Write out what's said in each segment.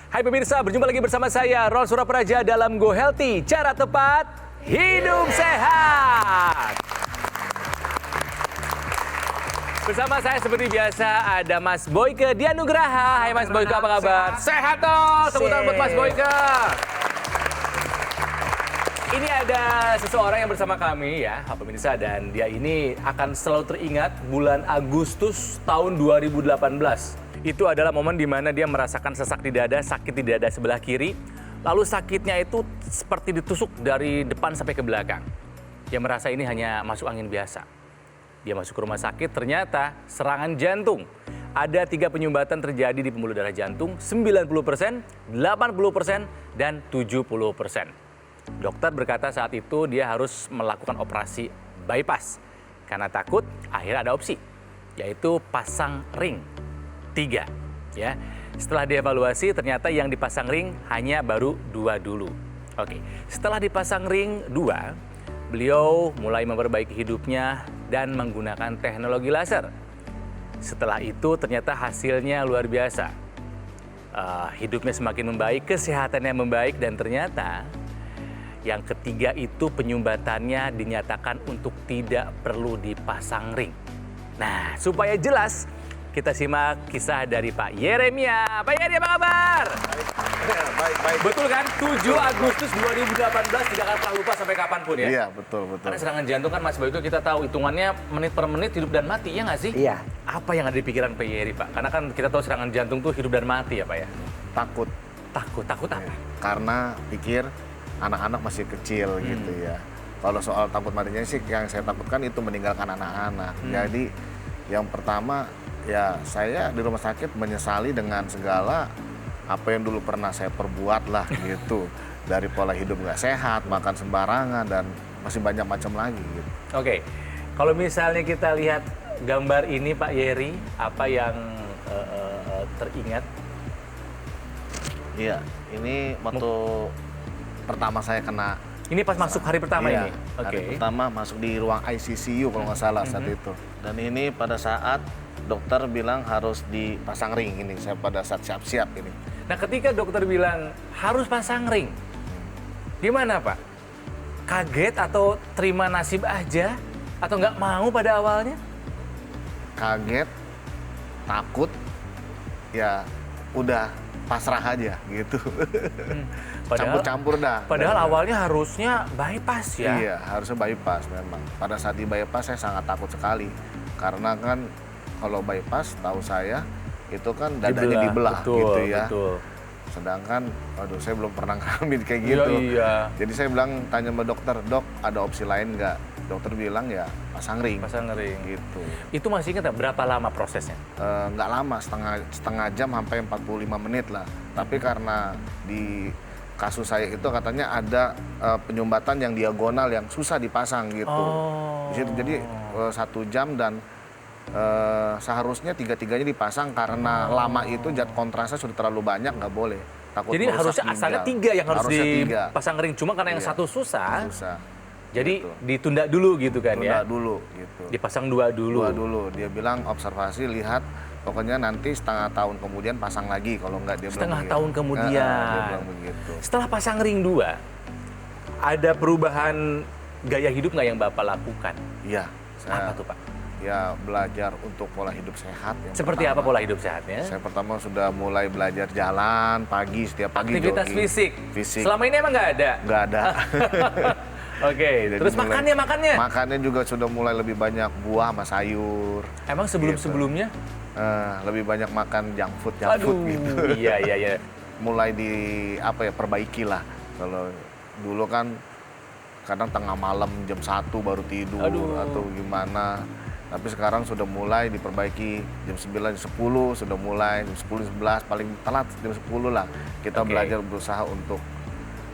Hai pemirsa, berjumpa lagi bersama saya Ron Surapraja dalam Go Healthy, cara tepat hidup sehat. Bersama saya seperti biasa ada Mas Boyke Dianugraha. Hai Mas Boyke, apa kabar? Sehat dong, tepuk tangan buat Mas Boyke. Ini ada seseorang yang bersama kami ya, pemirsa, dan dia ini akan selalu teringat bulan Agustus tahun 2018. Itu adalah momen di mana dia merasakan sesak di dada, sakit di dada sebelah kiri. Lalu sakitnya itu seperti ditusuk dari depan sampai ke belakang. Dia merasa ini hanya masuk angin biasa. Dia masuk ke rumah sakit, ternyata serangan jantung. Ada 3 penyumbatan terjadi di pembuluh darah jantung, 90%, 80%, dan 70%. Dokter berkata saat itu dia harus melakukan operasi bypass. Karena takut, akhirnya ada opsi, yaitu pasang ring 3. Ya. Setelah dievaluasi, ternyata yang dipasang ring hanya baru 2 dulu. Oke, setelah dipasang ring 2, beliau mulai memperbaiki hidupnya dan menggunakan teknologi laser. Setelah itu ternyata hasilnya luar biasa. Hidupnya semakin membaik, kesehatannya membaik, dan ternyata yang ketiga itu penyumbatannya dinyatakan untuk tidak perlu dipasang ring. Nah, supaya jelas, kita simak kisah dari Pak Yeremia. Pak Yeremia, apa kabar? Baik. Betul kan? 7 Agustus 2018 tidak akan pernah lupa sampai kapanpun ya? Iya, betul. Karena serangan jantung kan Mas Boyke kita tahu hitungannya menit per menit, hidup dan mati, ya nggak sih? Iya. Apa yang ada di pikiran Pak Yeri, Pak? Karena kan kita tahu serangan jantung tuh hidup dan mati ya, Pak ya? Takut. Takut apa? Karena pikir anak-anak masih kecil gitu ya. Kalau soal takut matinya sih yang saya takutkan itu meninggalkan anak-anak. Jadi yang pertama ya saya di rumah sakit menyesali dengan segala apa yang dulu pernah saya perbuat lah gitu. Dari pola hidup nggak sehat, makan sembarangan, dan masih banyak macam lagi gitu. Oke, kalau misalnya kita lihat gambar ini Pak Yeri, apa yang teringat? Iya, ini waktu pertama saya kena. Ini pas masuk hari pertama Iya, ini? hari pertama masuk di ruang ICU kalau nggak salah saat itu. Dan ini pada saat dokter bilang harus dipasang ring ini, saya pada saat siap-siap ini. Nah, ketika dokter bilang harus pasang ring, gimana Pak? Kaget atau terima nasib aja? Atau nggak mau pada awalnya? Kaget, takut, ya udah pasrah aja gitu. Campur-campur dah. Padahal awalnya harusnya bypass ya? Iya, harusnya bypass memang. Pada saat di bypass saya sangat takut sekali. Karena kan kalau bypass tahu saya itu kan dadanya dibelah betul, gitu ya. Betul. Sedangkan, waduh saya belum pernah ngalamin kayak gitu. Iya. Jadi saya bilang, tanya sama dokter, dok ada opsi lain nggak? Dokter bilang ya pasang ring. Pasang ring. Gitu. Itu masih ingat berapa lama prosesnya? Nggak lama, setengah jam sampai 45 menit lah. Tapi karena di kasus saya itu katanya ada penyumbatan yang diagonal yang susah dipasang gitu. Oh. Di situ jadi 1 jam dan seharusnya 3-tiganya dipasang karena lama itu zat kontrasnya sudah terlalu banyak, nggak boleh. Takut Jadi merusak harusnya asalnya 3 yang harus dipasang ring, cuma karena yang satu susah. Jadi gitu. ditunda dulu gitu kan ya? Tunda dulu gitu. Dipasang 2 dulu. 2 dulu. Dia bilang observasi, lihat, pokoknya nanti setengah tahun kemudian pasang lagi, kalau nggak dia Setengah bilang tahun kemudian. dia bilang begitu. Setelah pasang ring 2, ada perubahan gaya hidup nggak yang Bapak lakukan? Iya. Apa tuh Pak? Ya belajar untuk pola hidup sehat. Seperti apa pola hidup sehatnya? Saya pertama sudah mulai belajar jalan pagi, setiap pagi Aktivitas jogging. fisik. Selama ini emang nggak ada? Nggak ada. Oke, terus makannya? Makannya juga sudah mulai lebih banyak buah sama sayur. Emang sebelumnya? Lebih banyak makan junk food gitu. Iya. Mulai perbaiki lah. Kalau dulu kan kadang tengah malam jam 1 baru tidur atau gimana. Tapi sekarang sudah mulai diperbaiki jam 9, jam 10 sudah mulai, jam 10, 11 paling telat jam 10 lah. Kita belajar berusaha untuk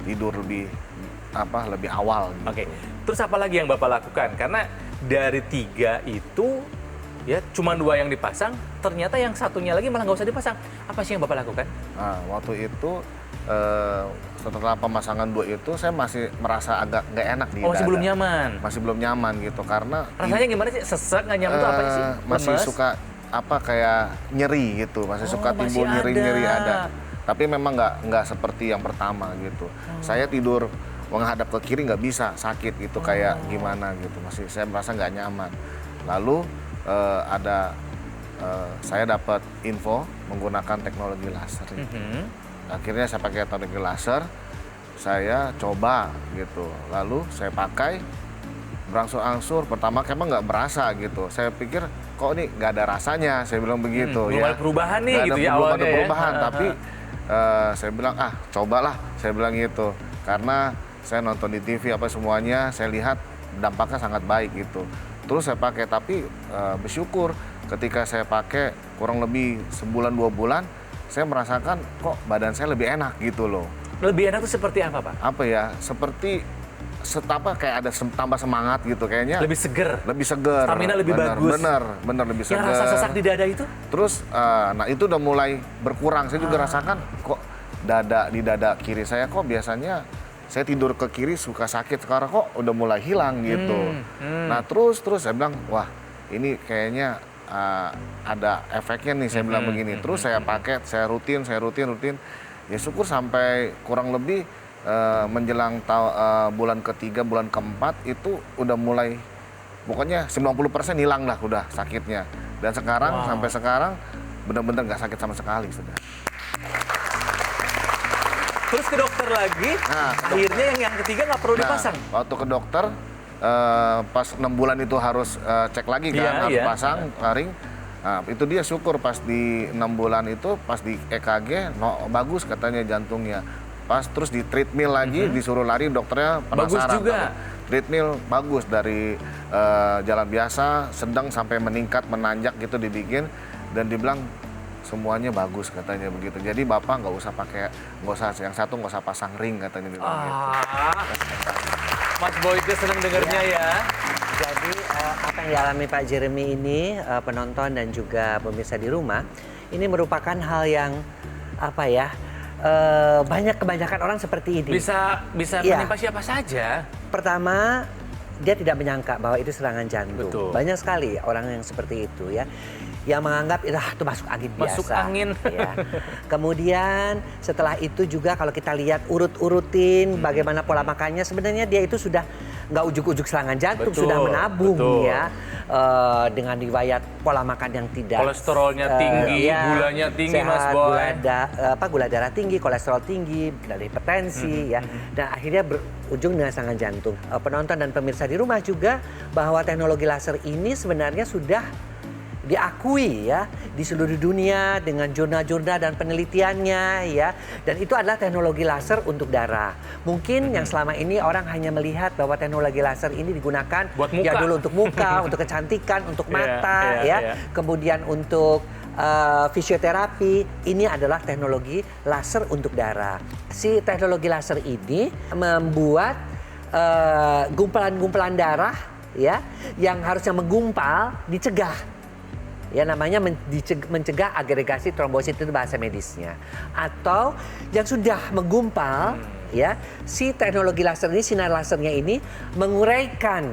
tidur lebih awal gitu. Oke. Terus apa lagi yang Bapak lakukan? Karena dari 3 itu ya cuma 2 yang dipasang, ternyata yang satunya lagi malah nggak usah dipasang. Apa sih yang Bapak lakukan? Nah, waktu itu setelah pemasangan 2 itu saya masih merasa agak nggak enak di dada. Masih belum nyaman? Masih belum nyaman gitu, karena rasanya gimana sih? Sesek, nggak nyaman itu apa sih? Masih suka kayak nyeri gitu, masih suka timbul nyeri-nyeri ada. Tapi memang nggak seperti yang pertama gitu. Saya tidur menghadap ke kiri nggak bisa, sakit gitu kayak gimana gitu. Masih saya merasa nggak nyaman. Lalu saya dapat info menggunakan teknologi laser. Akhirnya saya pakai teknologi laser, saya coba gitu. Lalu saya pakai berangsur-angsur. Pertama emang nggak berasa gitu. Saya pikir kok ini nggak ada rasanya. Saya bilang begitu. Belum ada perubahan nih gitu ya belum awalnya ada perubahan, ya. tapi saya bilang cobalah. Saya bilang gitu. Karena saya nonton di TV apa semuanya, saya lihat dampaknya sangat baik gitu. Terus saya pakai, tapi bersyukur ketika saya pakai kurang lebih sebulan 2 bulan, saya merasakan kok badan saya lebih enak gitu loh. Lebih enak tuh seperti apa, Pak? Apa ya, seperti kayak ada tambah semangat gitu kayaknya. Lebih seger. Lebih seger. Stamina lebih bagus. Bener lebih seger. Yang rasa sesak di dada itu? Terus, nah itu udah mulai berkurang. Saya juga rasakan kok di dada kiri saya kok biasanya saya tidur ke kiri suka sakit, sekarang kok udah mulai hilang gitu. Nah terus saya bilang, wah ini kayaknya ada efeknya nih, saya bilang begini. Terus saya pakai, saya rutin. Ya syukur sampai kurang lebih menjelang bulan ketiga, bulan keempat itu udah mulai, pokoknya 90% hilang lah udah sakitnya. Dan sekarang sampai sekarang benar-benar nggak sakit sama sekali sudah. Terus ke dokter lagi, akhirnya yang ketiga nggak perlu dipasang. Waktu ke dokter, pas 6 bulan itu harus cek lagi kan, harus pasang ring. Nah, itu dia syukur pas di 6 bulan itu, pas di EKG, bagus katanya jantungnya. Pas terus di treadmill lagi, disuruh lari, dokternya penasaran. Bagus juga. Treadmill bagus, dari jalan biasa, sedang sampai meningkat, menanjak gitu dibikin. Dan dibilang, semuanya bagus katanya begitu. Jadi bapak nggak usah yang satu nggak usah pasang ring katanya gitu. Mas Boyke seneng dengernya ya. Jadi apa yang dialami Pak Jeremy ini, penonton dan juga pemirsa di rumah, ini merupakan hal yang kebanyakan orang seperti ini. Bisa menimpa siapa saja. Pertama, dia tidak menyangka bahwa itu serangan jantung. Betul. Banyak sekali orang yang seperti itu ya, yang menganggap itu masuk angin biasa. Masuk angin. Ya. Kemudian setelah itu juga kalau kita lihat urut-urutin bagaimana pola makannya, sebenarnya dia itu sudah nggak ujuk-ujuk serangan jantung, sudah menabung ya, dengan riwayat pola makan yang tidak. Kolesterolnya tinggi, gulanya tinggi, sehat, Mas Boy. Gula darah tinggi, kolesterol tinggi, dari hipertensi ya, dan akhirnya berujung dengan serangan jantung. Penonton dan pemirsa di rumah juga bahwa teknologi laser ini sebenarnya sudah diakui ya di seluruh dunia dengan jurnal-jurnal dan penelitiannya ya, dan itu adalah teknologi laser untuk darah. Mungkin yang selama ini orang hanya melihat bahwa teknologi laser ini digunakan buat muka. ya dulu untuk muka, untuk kecantikan, untuk mata kemudian untuk fisioterapi. Ini adalah teknologi laser untuk darah. Si teknologi laser ini membuat gumpalan-gumpalan darah ya yang harusnya menggumpal dicegah. Ya namanya mencegah agregasi trombosit, itu bahasa medisnya. Atau yang sudah menggumpal ya, si teknologi laser ini, sinar lasernya ini menguraikan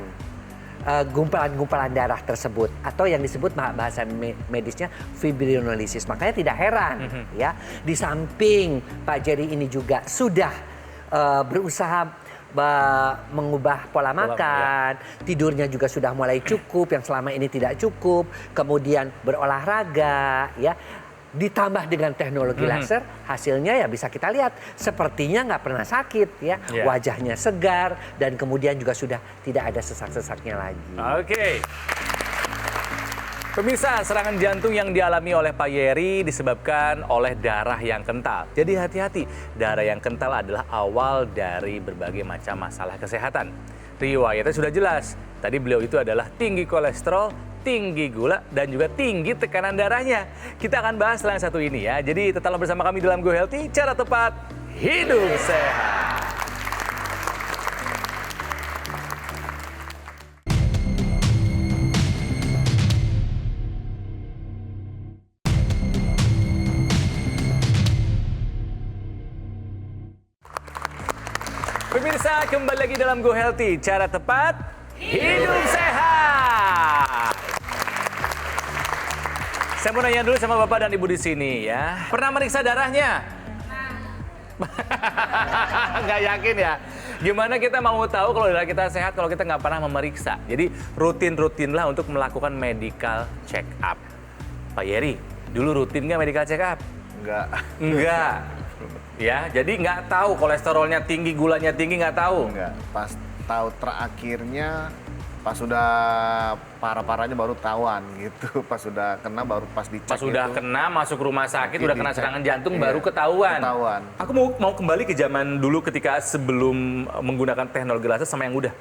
gumpalan-gumpalan darah tersebut, atau yang disebut bahasa medisnya fibrinolisis. Makanya tidak heran ya, di samping Pak Jerry ini juga sudah berusaha mengubah pola makan, tidurnya juga sudah mulai cukup yang selama ini tidak cukup, kemudian berolahraga ya, ditambah dengan teknologi laser, hasilnya ya bisa kita lihat sepertinya nggak pernah sakit ya, wajahnya segar, dan kemudian juga sudah tidak ada sesak-sesaknya lagi. Oke. Pemirsa, serangan jantung yang dialami oleh Pak Yeri disebabkan oleh darah yang kental. Jadi hati-hati, darah yang kental adalah awal dari berbagai macam masalah kesehatan. Riwayatnya sudah jelas, tadi beliau itu adalah tinggi kolesterol, tinggi gula, dan juga tinggi tekanan darahnya. Kita akan bahas setelah yang satu ini ya. Jadi tetaplah bersama kami dalam Go Healthy, cara tepat hidup sehat. Pemirsa, kembali lagi dalam Go Healthy, cara tepat hidup sehat. Saya mau nanya dulu sama Bapak dan Ibu di sini ya. Pernah meriksa darahnya? Nggak yakin ya? Gimana kita mau tahu kalau darah kita sehat kalau kita nggak pernah memeriksa? Jadi rutin-rutinlah untuk melakukan medical check up. Pak Yeri, dulu rutin nggak medical check up? Enggak. Enggak. Ya, jadi nggak tahu kolesterolnya tinggi, gulanya tinggi, nggak tahu. Enggak. Pas tahu terakhirnya pas sudah parah-parahnya baru tahuan gitu. Pas sudah kena baru pas dicek. Pas sudah itu, kena masuk rumah sakit, dicek. udah kena serangan jantung, Iya, baru ketahuan. Ketahuan. Aku mau kembali ke zaman dulu ketika sebelum menggunakan teknologi laser sama yang udah.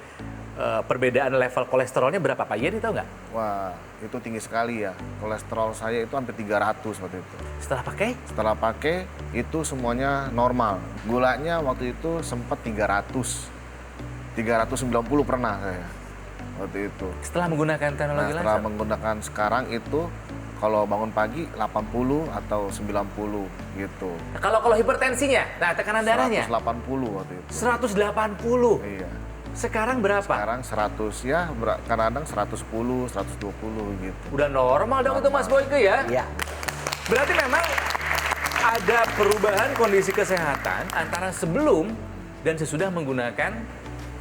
Perbedaan level kolesterolnya berapa Pak Yeri tahu nggak? Wah, itu tinggi sekali ya. Kolesterol saya itu hampir 300 waktu itu. Setelah pakai? Setelah pakai itu semuanya normal. Gulanya waktu itu sempat 300. 390 pernah saya waktu itu. Setelah menggunakan Nah, teknologi setelah laser? menggunakan sekarang itu kalau bangun pagi 80 atau 90 gitu. Nah, kalau hipertensinya, nah tekanan darahnya? 180 waktu itu. 180. Iya. Sekarang berapa? Sekarang 100 ya, kadang-kadang 110, 120 gitu. Udah normal dong itu Mas Boyke ya? Ya. Berarti memang ada perubahan kondisi kesehatan antara sebelum dan sesudah menggunakan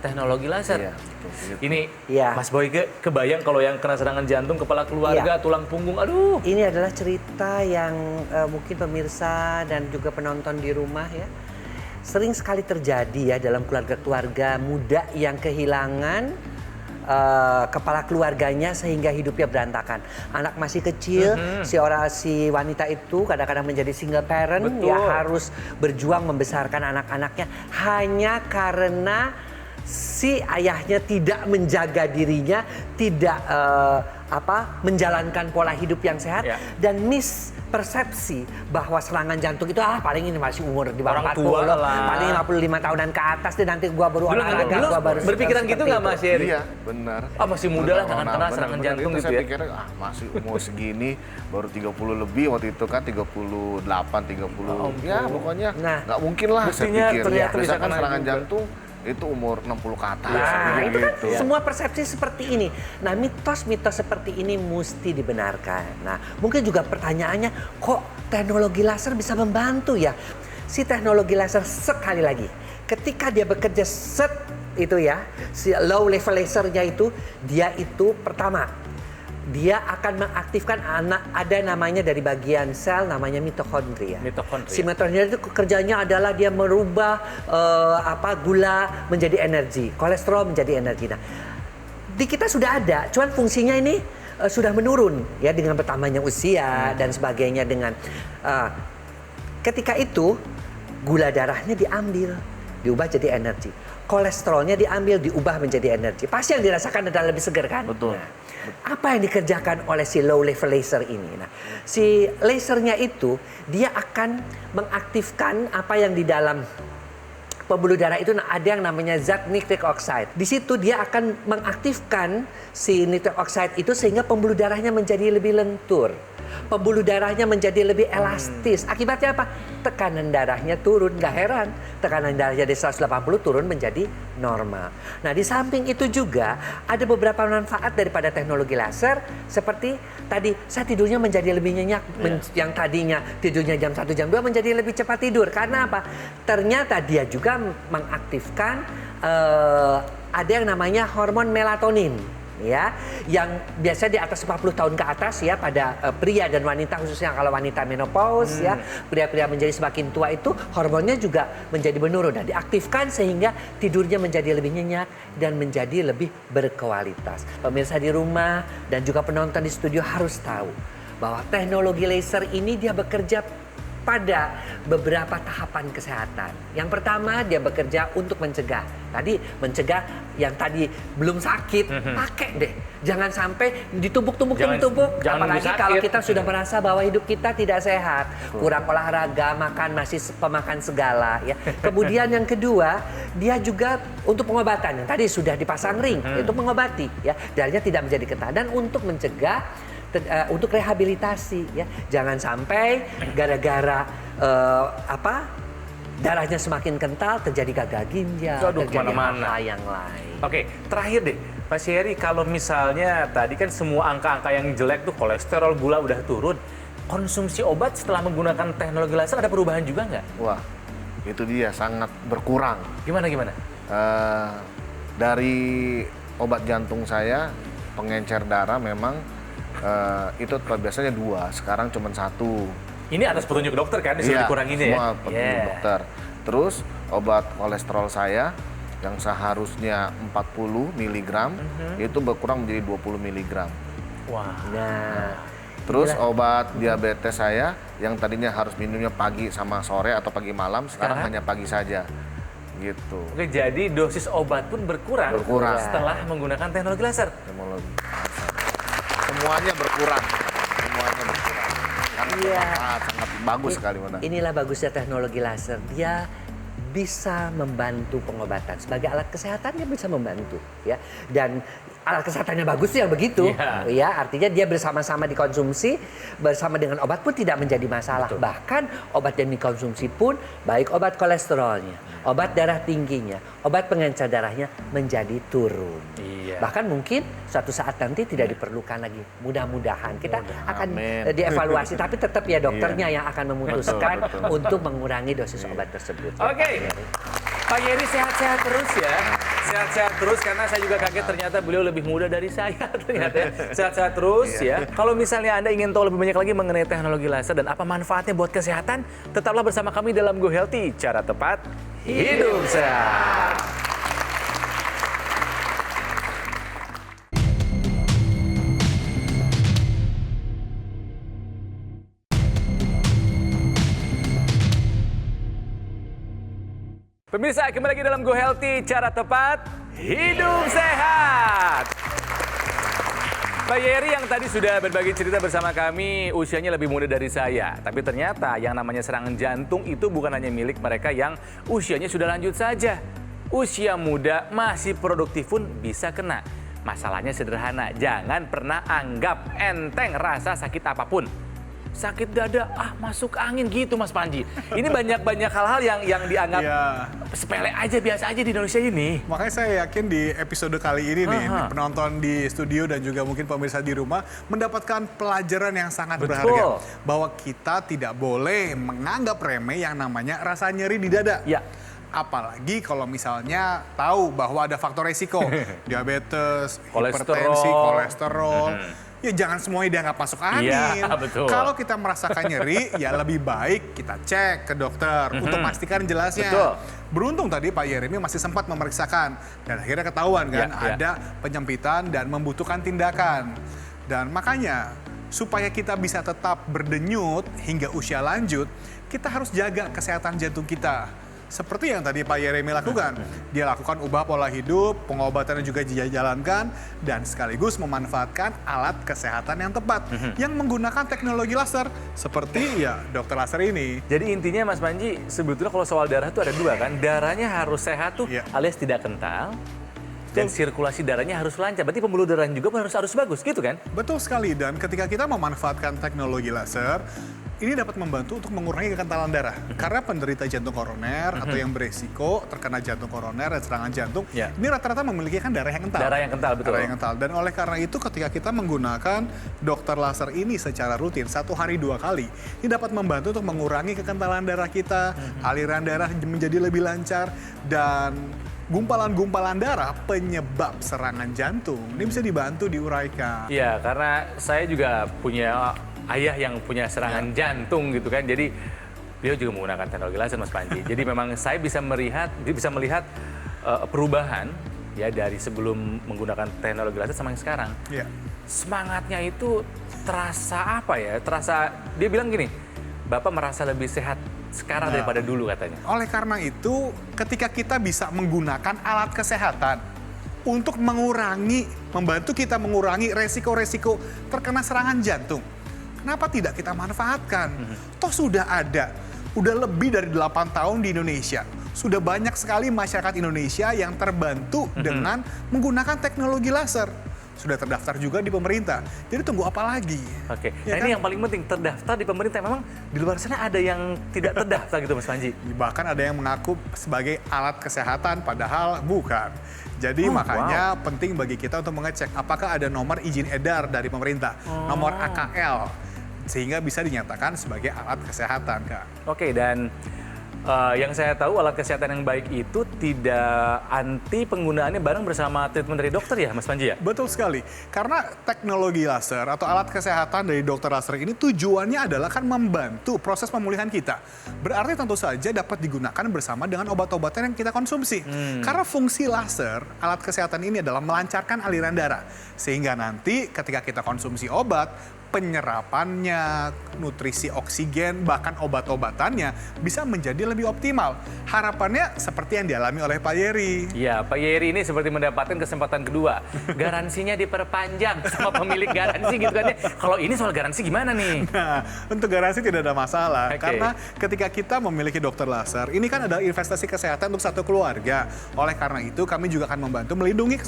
teknologi laser. Iya, betul, gitu. Ini Iya. Mas Boyke kebayang kalau yang kena serangan jantung, kepala keluarga, tulang punggung, aduh. Ini adalah cerita yang mungkin pemirsa dan juga penonton di rumah ya sering sekali terjadi ya dalam keluarga-keluarga muda yang kehilangan kepala keluarganya sehingga hidupnya berantakan. Anak masih kecil, si wanita itu kadang-kadang menjadi single parent, Betul. ya harus berjuang membesarkan anak-anaknya hanya karena si ayahnya tidak menjaga dirinya, tidak menjalankan pola hidup yang sehat Ya. dan mispersepsi bahwa serangan jantung itu paling ini masih umur di bawah Orang 40, tua lah. paling 55 tahunan ke atas deh nanti gua baru olahraga, Dulu gua baru berpikiran gitu nggak Mas Yeri? Iya, benar. Ah, masih muda lah, jangan kena Benar, serangan benar. jantung Itu gitu saya ya. pikirnya, masih umur segini, baru 30 lebih waktu itu kan 38, 30. Ya pokoknya Nah, nggak mungkin lah saya buktinya pikir. ternyata bisa Misalkan kena serangan juga. jantung itu umur 60 ke atas. Nah, kayak itu kan gitu. semua persepsi seperti ini. Nah, mitos-mitos seperti ini mesti dibenarkan. Nah, mungkin juga pertanyaannya, kok teknologi laser bisa membantu ya? Si teknologi laser sekali lagi, ketika dia bekerja itu ya, si low level lasernya itu, dia itu pertama, dia akan mengaktifkan ada namanya dari bagian sel namanya mitokondria. Mitokondria. Si mitokondria itu kerjanya adalah dia merubah gula menjadi energi, kolesterol menjadi energi. Nah, di kita sudah ada, cuman fungsinya ini sudah menurun ya dengan bertambahnya usia dan sebagainya dengan ketika itu gula darahnya diambil, diubah jadi energi. Kolesterolnya diambil, diubah menjadi energi. Pasti yang dirasakan adalah lebih segar kan? Betul. Nah, apa yang dikerjakan oleh si low level laser ini? Nah, si lasernya itu dia akan mengaktifkan apa yang di dalam pembuluh darah itu ada yang namanya zat nitric oxide. Di situ dia akan mengaktifkan si nitric oxide itu sehingga pembuluh darahnya menjadi lebih lentur. Pembuluh darahnya menjadi lebih elastis. Akibatnya apa? Tekanan darahnya turun. Gak heran. Tekanan darahnya dari 180 turun menjadi normal. Nah, di samping itu juga ada beberapa manfaat daripada teknologi laser. Seperti tadi, saya tidurnya menjadi lebih nyenyak. Yang tadinya tidurnya jam 1, jam 2 menjadi lebih cepat tidur. Karena apa? Ternyata dia juga mengaktifkan ada yang namanya hormon melatonin. Ya, yang biasa di atas 40 tahun ke atas ya pada pria dan wanita, khususnya kalau wanita menopause ya, pria-pria menjadi semakin tua itu hormonnya juga menjadi menurun dan diaktifkan sehingga tidurnya menjadi lebih nyenyak dan menjadi lebih berkualitas. Pemirsa di rumah dan juga penonton di studio harus tahu bahwa teknologi laser ini dia bekerja pada beberapa tahapan kesehatan. Yang pertama dia bekerja untuk mencegah. Tadi mencegah yang tadi belum sakit, pakai deh. Jangan sampai ditumpuk-tumpuk. Jangan Apalagi sakit. kalau kita sudah merasa bahwa hidup kita tidak sehat, kurang olahraga, makan masih pemakan segala ya. Kemudian yang kedua, dia juga untuk pengobatan. Yang tadi sudah dipasang ring, itu mengobati ya. Darahnya tidak menjadi ketat dan untuk mencegah untuk rehabilitasi ya, jangan sampai gara-gara darahnya semakin kental terjadi gagal ginjal, Aduh, terjadi kemana-mana. hal yang lain. Oke, terakhir deh, Pak Yeri, kalau misalnya tadi kan semua angka-angka yang jelek tuh kolesterol, gula udah turun, konsumsi obat setelah menggunakan teknologi laser ada perubahan juga nggak? Wah, itu dia sangat berkurang. Gimana? Dari obat jantung saya, pengencer darah memang itu biasanya 2, sekarang cuma 1. Ini atas petunjuk dokter kan, disuruh dikurangin ya? Semua petunjuk dokter. Terus obat kolesterol saya yang seharusnya 40 mg itu berkurang menjadi 20 mg. Wah. Nah, Terus obat diabetes saya yang tadinya harus minumnya pagi sama sore atau pagi malam, sekarang hanya pagi saja. Gitu. Oke, jadi dosis obat pun berkurang setelah menggunakan teknologi laser. Teknologi. Semuanya berkurang. Karena sangat bagus sekali mana. inilah bagusnya teknologi laser. Dia bisa membantu pengobatan. Sebagai alat kesehatan dia bisa membantu, ya. Dan alat kesehatannya bagus yang begitu, ya. Artinya dia bersama-sama dikonsumsi bersama dengan obat pun tidak menjadi masalah. Betul. Bahkan obat yang dikonsumsi pun baik obat kolesterolnya, obat darah tingginya, obat pengencer darahnya menjadi turun. Iya. Bahkan mungkin suatu saat nanti tidak diperlukan lagi. Mudah-mudahan kita akan Amin. dievaluasi, tapi tetap ya dokternya yang akan memutuskan Betul. untuk mengurangi dosis obat tersebut. Oke. Pak Yeri sehat-sehat terus ya. Sehat-sehat terus karena saya juga kaget ternyata beliau lebih muda dari saya ternyata ya. Sehat-sehat terus ya. Kalau misalnya Anda ingin tahu lebih banyak lagi mengenai teknologi laser dan apa manfaatnya buat kesehatan, tetaplah bersama kami dalam Go Healthy, cara tepat hidup sehat. Pemirsa, kembali lagi dalam Go Healthy, cara tepat hidup sehat. Pak Yeri yang tadi sudah berbagi cerita bersama kami, usianya lebih muda dari saya. Tapi ternyata yang namanya serangan jantung itu bukan hanya milik mereka yang usianya sudah lanjut saja. Usia muda masih produktif pun bisa kena. Masalahnya sederhana, jangan pernah anggap enteng rasa sakit apapun. Sakit dada, masuk angin gitu Mas Panji. Ini banyak hal-hal yang dianggap sepele aja, biasa aja di Indonesia ini. Makanya saya yakin di episode kali ini nih, penonton di studio dan juga mungkin pemirsa di rumah mendapatkan pelajaran yang sangat berharga. Bahwa kita tidak boleh menganggap remeh yang namanya rasa nyeri di dada. Ya. Apalagi kalau misalnya tahu bahwa ada faktor resiko, diabetes, Kolesterol. hipertensi, kolesterol. Ya jangan semuanya dianggap masuk angin. Iya, betul. Kalau kita merasakan nyeri, ya lebih baik kita cek ke dokter untuk pastikan jelasnya. Betul. Beruntung tadi Pak Yeremi masih sempat memeriksakan dan akhirnya ketahuan kan ada penyempitan dan membutuhkan tindakan. Dan makanya supaya kita bisa tetap berdenyut hingga usia lanjut, kita harus jaga kesehatan jantung kita. Seperti yang tadi Pak Yeremi lakukan. Dia lakukan ubah pola hidup, pengobatannya juga dijalankan, dan sekaligus memanfaatkan alat kesehatan yang tepat. Yang menggunakan teknologi laser, seperti dokter laser ini. Jadi intinya Mas Panji, sebetulnya kalau soal darah itu ada 2 kan. Darahnya harus sehat tuh alias tidak kental. Dan sirkulasi darahnya harus lancar. Berarti pembuluh darahnya juga harus bagus gitu kan? Betul sekali, dan ketika kita memanfaatkan teknologi laser, ini dapat membantu untuk mengurangi kekentalan darah. Karena penderita jantung koroner atau yang beresiko terkena jantung koroner dan serangan jantung, ini rata-rata memiliki kan darah yang kental. Darah yang kental, betul. Darah yang kental. Dan oleh karena itu ketika kita menggunakan dokter laser ini secara rutin, 1 hari 2 kali, ini dapat membantu untuk mengurangi kekentalan darah kita, aliran darah menjadi lebih lancar, dan gumpalan-gumpalan darah penyebab serangan jantung ini bisa dibantu diuraikan. Iya, karena saya juga punya ayah yang punya serangan jantung gitu kan. Jadi beliau juga menggunakan teknologi laser Mas Panji. Jadi memang saya bisa melihat perubahan ya dari sebelum menggunakan teknologi laser sama yang sekarang. Iya. Semangatnya itu terasa apa ya? Terasa dia bilang gini, Bapak merasa lebih sehat sekarang daripada dulu katanya. Oleh karena itu, ketika kita bisa menggunakan alat kesehatan untuk membantu kita mengurangi resiko-resiko terkena serangan jantung, kenapa tidak kita manfaatkan? Toh sudah lebih dari 8 tahun di Indonesia. Sudah banyak sekali masyarakat Indonesia yang terbantu dengan menggunakan teknologi laser. Sudah terdaftar juga di pemerintah. Jadi tunggu apa lagi? Oke. Ya Nah ini yang paling penting, terdaftar di pemerintah. Memang di luar sana ada yang tidak terdaftar gitu Mas Panji? Bahkan ada yang mengaku sebagai alat kesehatan padahal bukan. Jadi makanya penting bagi kita untuk mengecek apakah ada nomor izin edar dari pemerintah, nomor AKL, sehingga bisa dinyatakan sebagai alat kesehatan, Kak. Oke, dan Yang saya tahu alat kesehatan yang baik itu tidak anti penggunaannya bareng bersama treatment dari dokter ya, Mas Panji ya? Betul sekali. Karena teknologi laser atau alat kesehatan dari dokter laser ini tujuannya adalah kan membantu proses pemulihan kita. Berarti tentu saja dapat digunakan bersama dengan obat-obatan yang kita konsumsi. Karena fungsi laser, alat kesehatan ini adalah melancarkan aliran darah. Sehingga nanti ketika kita konsumsi obat, penyerapannya, nutrisi oksigen, bahkan obat-obatannya bisa menjadi lebih optimal. Harapannya seperti yang dialami oleh Pak Yeri. Ya, Pak Yeri ini seperti mendapatkan kesempatan kedua. Garansinya diperpanjang sama pemilik garansi gitu kan ya. Kalau ini soal garansi gimana nih? Nah, untuk garansi tidak ada masalah. Oke. Karena ketika kita memiliki dokter laser, ini kan adalah investasi kesehatan untuk satu keluarga. Oleh karena itu, kami juga akan membantu melindungi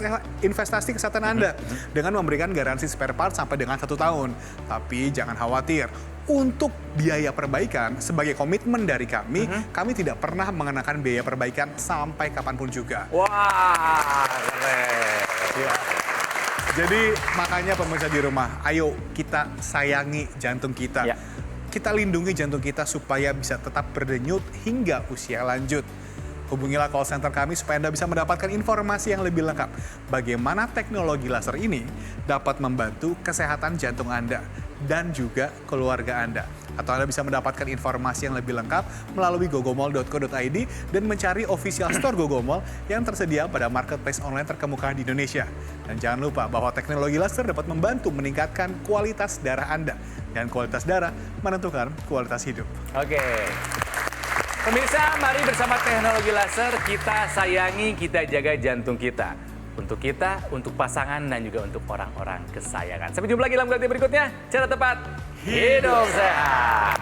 investasi kesehatan Anda dengan memberikan garansi spare part sampai dengan 1 tahun. Tapi jangan khawatir, untuk biaya perbaikan sebagai komitmen dari kami, kami tidak pernah mengenakan biaya perbaikan sampai kapanpun juga. Wah, keren. Ya. Jadi makanya pemirsa di rumah, ayo kita sayangi jantung kita. Ya. Kita lindungi jantung kita supaya bisa tetap berdenyut hingga usia lanjut. Hubungilah call center kami supaya Anda bisa mendapatkan informasi yang lebih lengkap. Bagaimana teknologi laser ini dapat membantu kesehatan jantung Anda dan juga keluarga Anda. Atau Anda bisa mendapatkan informasi yang lebih lengkap melalui gogomall.co.id dan mencari official store Gogomall yang tersedia pada marketplace online terkemuka di Indonesia. Dan jangan lupa bahwa teknologi laser dapat membantu meningkatkan kualitas darah Anda. Dan kualitas darah menentukan kualitas hidup. Oke. Pemirsa, mari bersama teknologi laser kita sayangi, kita jaga jantung kita. Untuk kita, untuk pasangan, dan juga untuk orang-orang kesayangan. Sampai jumpa lagi dalam ganti berikutnya. Cara tepat, hidup sehat.